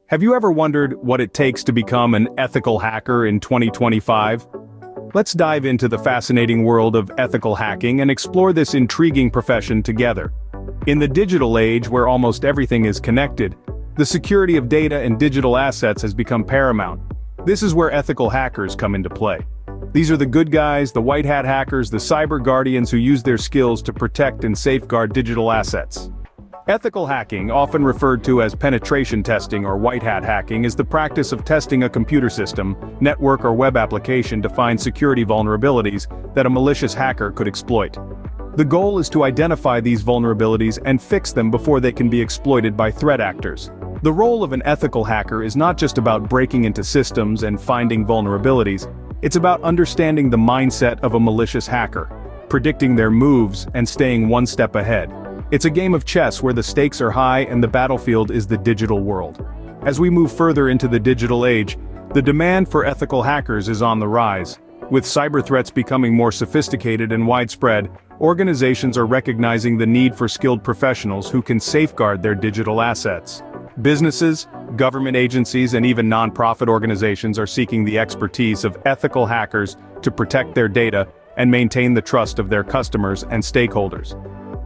Have you ever wondered what it takes to become an ethical hacker in 2025? Let's dive into the fascinating world of ethical hacking and explore this intriguing profession together. In the digital age where almost everything is connected, the security of data and digital assets has become paramount. This is where ethical hackers come into play. These are the good guys, the white hat hackers, the cyber guardians who use their skills to protect and safeguard digital assets. Ethical hacking, often referred to as penetration testing or white hat hacking, is the practice of testing a computer system, network or web application to find security vulnerabilities that a malicious hacker could exploit. The goal is to identify these vulnerabilities and fix them before they can be exploited by threat actors. The role of an ethical hacker is not just about breaking into systems and finding vulnerabilities, it's about understanding the mindset of a malicious hacker, predicting their moves and staying one step ahead. It's a game of chess where the stakes are high and the battlefield is the digital world. As we move further into the digital age, the demand for ethical hackers is on the rise. With cyber threats becoming more sophisticated and widespread, organizations are recognizing the need for skilled professionals who can safeguard their digital assets. Businesses, government agencies, and even non-profit organizations are seeking the expertise of ethical hackers to protect their data and maintain the trust of their customers and stakeholders.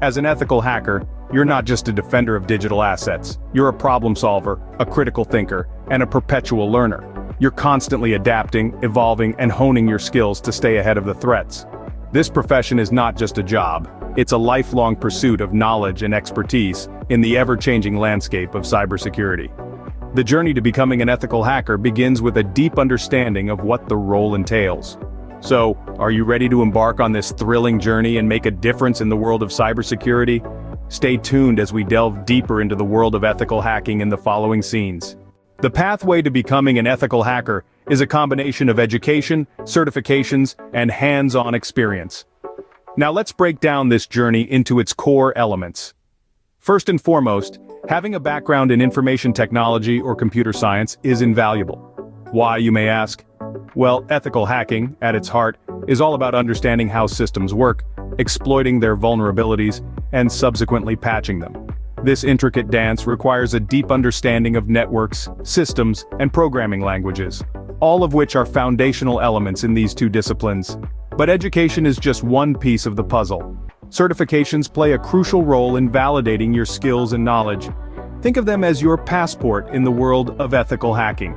As an ethical hacker, you're not just a defender of digital assets, you're a problem solver, a critical thinker, and a perpetual learner. You're constantly adapting, evolving, and honing your skills to stay ahead of the threats. This profession is not just a job, it's a lifelong pursuit of knowledge and expertise in the ever-changing landscape of cybersecurity. The journey to becoming an ethical hacker begins with a deep understanding of what the role entails. So, are you ready to embark on this thrilling journey and make a difference in the world of cybersecurity? Stay tuned as we delve deeper into the world of ethical hacking in the following scenes. The pathway to becoming an ethical hacker is a combination of education, certifications, and hands-on experience. Now let's break down this journey into its core elements. First and foremost, having a background in information technology or computer science is invaluable. Why, you may ask? Well, ethical hacking, at its heart, is all about understanding how systems work, exploiting their vulnerabilities, and subsequently patching them. This intricate dance requires a deep understanding of networks, systems, and programming languages, all of which are foundational elements in these two disciplines. But education is just one piece of the puzzle. Certifications play a crucial role in validating your skills and knowledge. Think of them as your passport in the world of ethical hacking.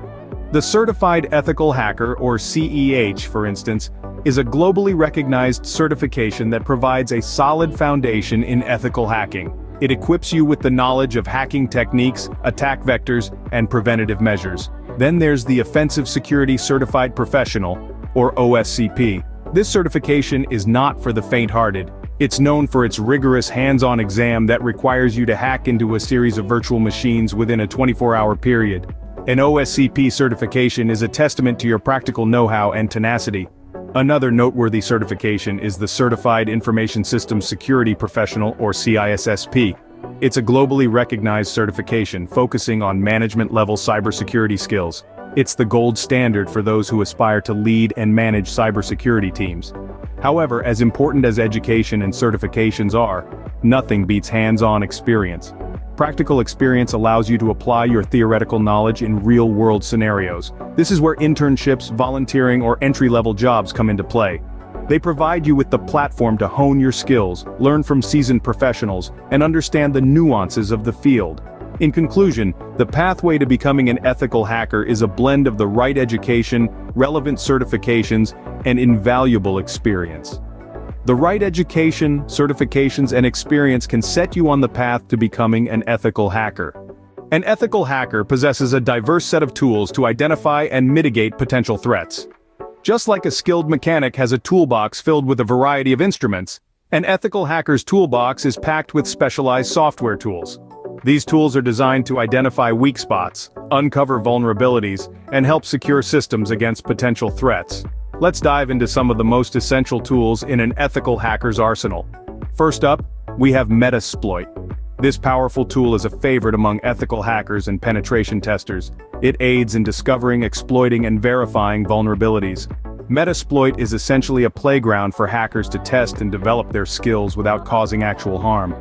The Certified Ethical Hacker, or CEH for instance, is a globally recognized certification that provides a solid foundation in ethical hacking. It equips you with the knowledge of hacking techniques, attack vectors, and preventative measures. Then there's the Offensive Security Certified Professional, or OSCP. This certification is not for the faint-hearted. It's known for its rigorous hands-on exam that requires you to hack into a series of virtual machines within a 24-hour period. An OSCP certification is a testament to your practical know-how and tenacity. Another noteworthy certification is the Certified Information Systems Security Professional, or CISSP. It's a globally recognized certification focusing on management-level cybersecurity skills. It's the gold standard for those who aspire to lead and manage cybersecurity teams. However, as important as education and certifications are, nothing beats hands-on experience. Practical experience allows you to apply your theoretical knowledge in real-world scenarios. This is where internships, volunteering, or entry-level jobs come into play. They provide you with the platform to hone your skills, learn from seasoned professionals, and understand the nuances of the field. In conclusion, the pathway to becoming an ethical hacker is a blend of the right education, relevant certifications, and invaluable experience. The right education, certifications, and experience can set you on the path to becoming an ethical hacker. An ethical hacker possesses a diverse set of tools to identify and mitigate potential threats. Just like a skilled mechanic has a toolbox filled with a variety of instruments, an ethical hacker's toolbox is packed with specialized software tools. These tools are designed to identify weak spots, uncover vulnerabilities, and help secure systems against potential threats. Let's dive into some of the most essential tools in an ethical hacker's arsenal. First up, we have Metasploit. This powerful tool is a favorite among ethical hackers and penetration testers. It aids in discovering, exploiting, and verifying vulnerabilities. Metasploit is essentially a playground for hackers to test and develop their skills without causing actual harm.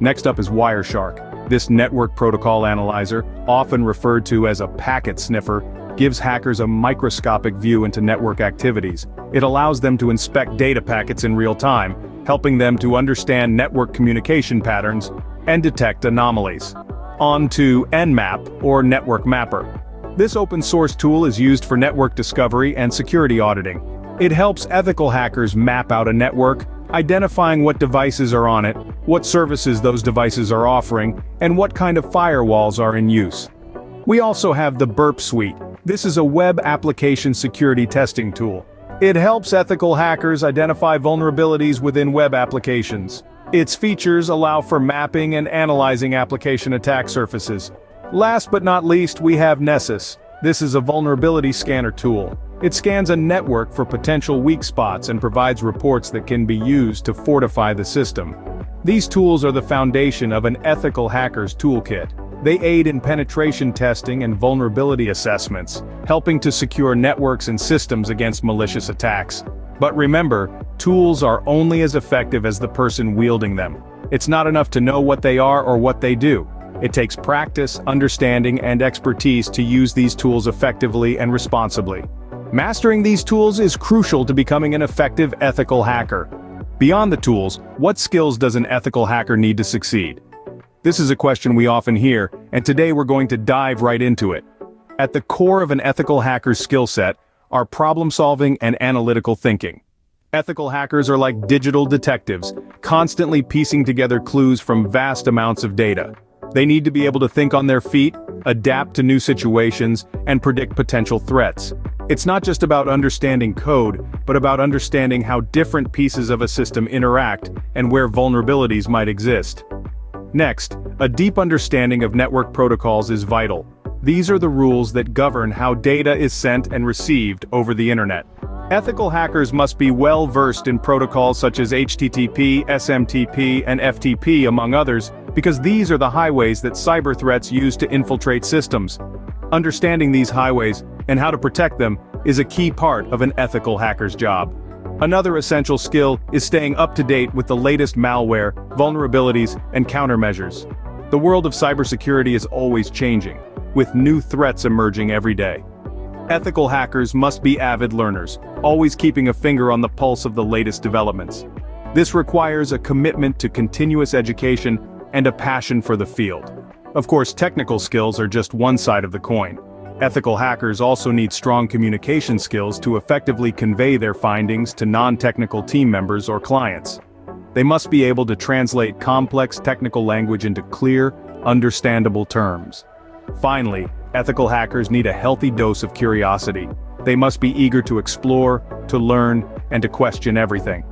Next up is Wireshark. This network protocol analyzer, often referred to as a packet sniffer, gives hackers a microscopic view into network activities. It allows them to inspect data packets in real time, helping them to understand network communication patterns and detect anomalies. On to Nmap, or Network Mapper. This open-source tool is used for network discovery and security auditing. It helps ethical hackers map out a network, identifying what devices are on it, what services those devices are offering, and what kind of firewalls are in use. We also have the Burp Suite. This is a web application security testing tool. It helps ethical hackers identify vulnerabilities within web applications. Its features allow for mapping and analyzing application attack surfaces. Last but not least, we have Nessus. This is a vulnerability scanner tool. It scans a network for potential weak spots and provides reports that can be used to fortify the system. These tools are the foundation of an ethical hacker's toolkit. They aid in penetration testing and vulnerability assessments, helping to secure networks and systems against malicious attacks. But remember, tools are only as effective as the person wielding them. It's not enough to know what they are or what they do. It takes practice, understanding, and expertise to use these tools effectively and responsibly. Mastering these tools is crucial to becoming an effective ethical hacker. Beyond the tools, what skills does an ethical hacker need to succeed? This is a question we often hear, and today we're going to dive right into it. At the core of an ethical hacker's skill set are problem-solving and analytical thinking. Ethical hackers are like digital detectives, constantly piecing together clues from vast amounts of data. They need to be able to think on their feet, adapt to new situations, and predict potential threats. It's not just about understanding code, but about understanding how different pieces of a system interact and where vulnerabilities might exist. Next, a deep understanding of network protocols is vital. These are the rules that govern how data is sent and received over the internet. Ethical hackers must be well versed in protocols such as HTTP, SMTP, and FTP, among others, because these are the highways that cyber threats use to infiltrate systems. Understanding these highways and how to protect them is a key part of an ethical hacker's job. Another essential skill is staying up to date with the latest malware, vulnerabilities, and countermeasures. The world of cybersecurity is always changing, with new threats emerging every day. Ethical hackers must be avid learners, always keeping a finger on the pulse of the latest developments. This requires a commitment to continuous education and a passion for the field. Of course, technical skills are just one side of the coin. Ethical hackers also need strong communication skills to effectively convey their findings to non-technical team members or clients. They must be able to translate complex technical language into clear, understandable terms. Finally, ethical hackers need a healthy dose of curiosity. They must be eager to explore, to learn, and to question everything.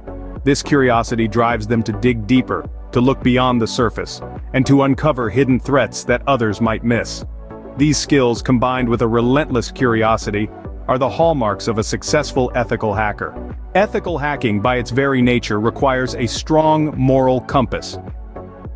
This curiosity drives them to dig deeper, to look beyond the surface, and to uncover hidden threats that others might miss. These skills, combined with a relentless curiosity, are the hallmarks of a successful ethical hacker. Ethical hacking, by its very nature, requires a strong moral compass.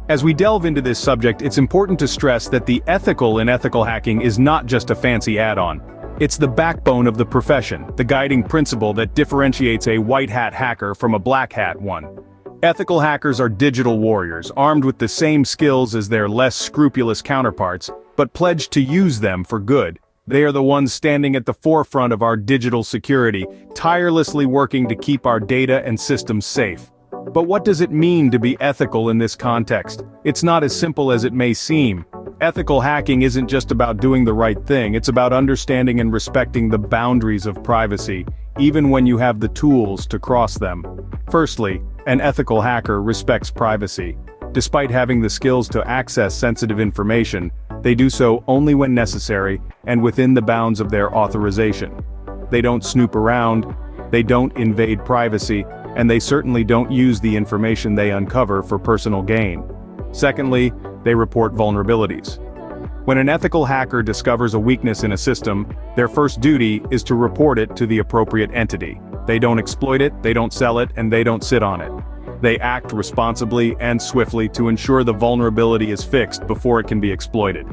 As we delve into this subject, it's important to stress that the ethical in ethical hacking is not just a fancy add-on. It's the backbone of the profession, the guiding principle that differentiates a white hat hacker from a black hat one. Ethical hackers are digital warriors, armed with the same skills as their less scrupulous counterparts, but pledged to use them for good. They are the ones standing at the forefront of our digital security, tirelessly working to keep our data and systems safe. But what does it mean to be ethical in this context? It's not as simple as it may seem. Ethical hacking isn't just about doing the right thing, it's about understanding and respecting the boundaries of privacy, even when you have the tools to cross them. Firstly, an ethical hacker respects privacy. Despite having the skills to access sensitive information, they do so only when necessary and within the bounds of their authorization. They don't snoop around, they don't invade privacy, and they certainly don't use the information they uncover for personal gain. Secondly, they report vulnerabilities. When an ethical hacker discovers a weakness in a system, their first duty is to report it to the appropriate entity. They don't exploit it, they don't sell it, and they don't sit on it. They act responsibly and swiftly to ensure the vulnerability is fixed before it can be exploited.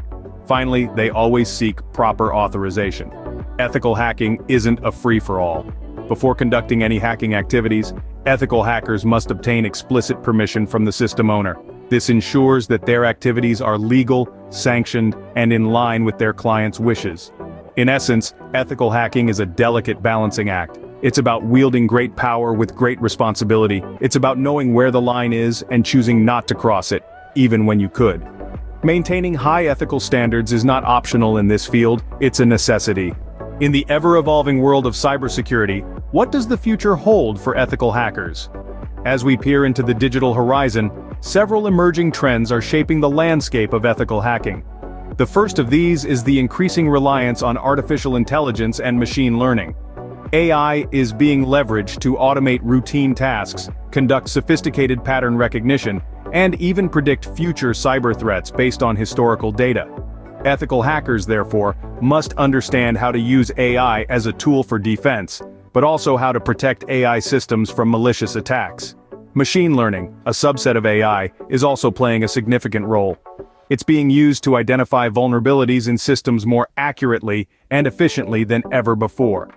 Finally, they always seek proper authorization. Ethical hacking isn't a free-for-all. Before conducting any hacking activities, ethical hackers must obtain explicit permission from the system owner. This ensures that their activities are legal, sanctioned, and in line with their clients' wishes. In essence, ethical hacking is a delicate balancing act. It's about wielding great power with great responsibility. It's about knowing where the line is and choosing not to cross it, even when you could. Maintaining high ethical standards is not optional in this field, it's a necessity. In the ever-evolving world of cybersecurity, what does the future hold for ethical hackers? As we peer into the digital horizon, several emerging trends are shaping the landscape of ethical hacking. The first of these is the increasing reliance on artificial intelligence and machine learning. AI is being leveraged to automate routine tasks, conduct sophisticated pattern recognition, and even predict future cyber threats based on historical data. Ethical hackers, therefore, must understand how to use AI as a tool for defense, but also how to protect AI systems from malicious attacks. Machine learning, a subset of AI, is also playing a significant role. It's being used to identify vulnerabilities in systems more accurately and efficiently than ever before.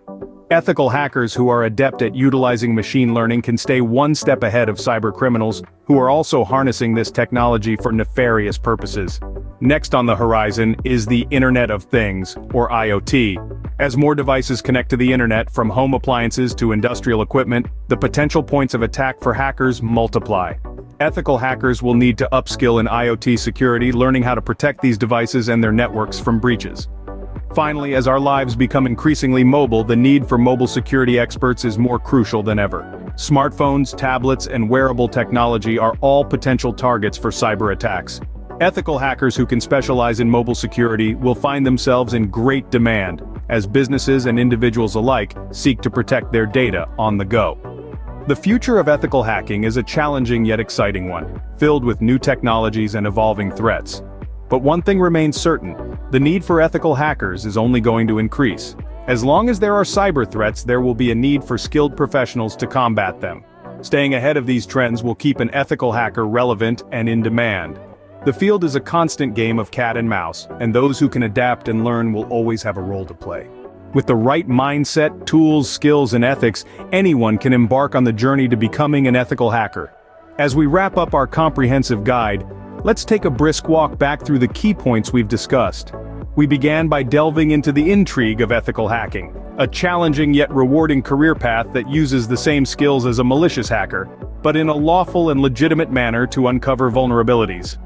Ethical hackers who are adept at utilizing machine learning can stay one step ahead of cybercriminals who are also harnessing this technology for nefarious purposes. Next on the horizon is the Internet of Things, or IoT. As more devices connect to the internet, from home appliances to industrial equipment, the potential points of attack for hackers multiply. Ethical hackers will need to upskill in IoT security, learning how to protect these devices and their networks from breaches. Finally, as our lives become increasingly mobile, the need for mobile security experts is more crucial than ever. Smartphones, tablets, and wearable technology are all potential targets for cyber attacks. Ethical hackers who can specialize in mobile security will find themselves in great demand, as businesses and individuals alike seek to protect their data on the go. The future of ethical hacking is a challenging yet exciting one, filled with new technologies and evolving threats. But one thing remains certain: the need for ethical hackers is only going to increase. As long as there are cyber threats, there will be a need for skilled professionals to combat them. Staying ahead of these trends will keep an ethical hacker relevant and in demand. The field is a constant game of cat and mouse, and those who can adapt and learn will always have a role to play. With the right mindset, tools, skills, and ethics, anyone can embark on the journey to becoming an ethical hacker. As we wrap up our comprehensive guide, let's take a brisk walk back through the key points we've discussed. We began by delving into the intrigue of ethical hacking, a challenging yet rewarding career path that uses the same skills as a malicious hacker, but in a lawful and legitimate manner to uncover vulnerabilities.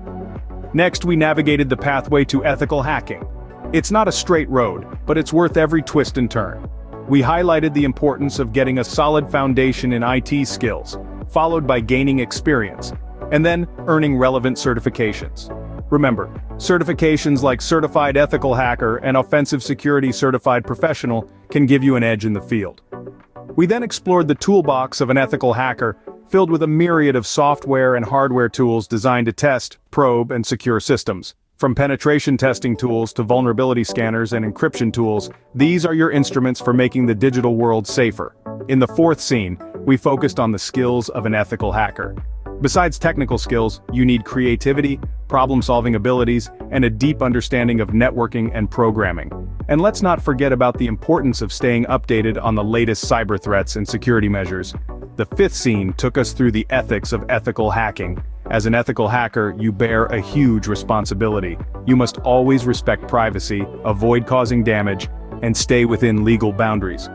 Next, we navigated the pathway to ethical hacking. It's not a straight road, but it's worth every twist and turn. We highlighted the importance of getting a solid foundation in IT skills, followed by gaining experience, and then earning relevant certifications. Remember, certifications like Certified Ethical Hacker and Offensive Security Certified Professional can give you an edge in the field. We then explored the toolbox of an ethical hacker, filled with a myriad of software and hardware tools designed to test, probe, and secure systems. From penetration testing tools to vulnerability scanners and encryption tools, these are your instruments for making the digital world safer. In the fourth scene, we focused on the skills of an ethical hacker. Besides technical skills, you need creativity, problem-solving abilities, and a deep understanding of networking and programming. And let's not forget about the importance of staying updated on the latest cyber threats and security measures. The fifth scene took us through the ethics of ethical hacking. As an ethical hacker, you bear a huge responsibility. You must always respect privacy, avoid causing damage, and stay within legal boundaries.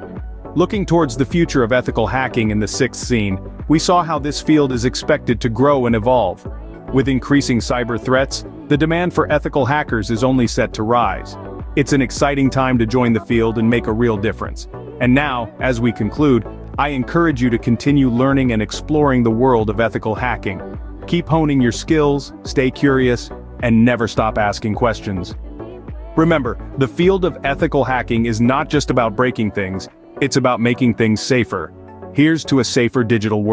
Looking towards the future of ethical hacking in the sixth scene, we saw how this field is expected to grow and evolve. With increasing cyber threats, the demand for ethical hackers is only set to rise. It's an exciting time to join the field and make a real difference. And now, as we conclude, I encourage you to continue learning and exploring the world of ethical hacking. Keep honing your skills, stay curious, and never stop asking questions. Remember, the field of ethical hacking is not just about breaking things, it's about making things safer. Here's to a safer digital world.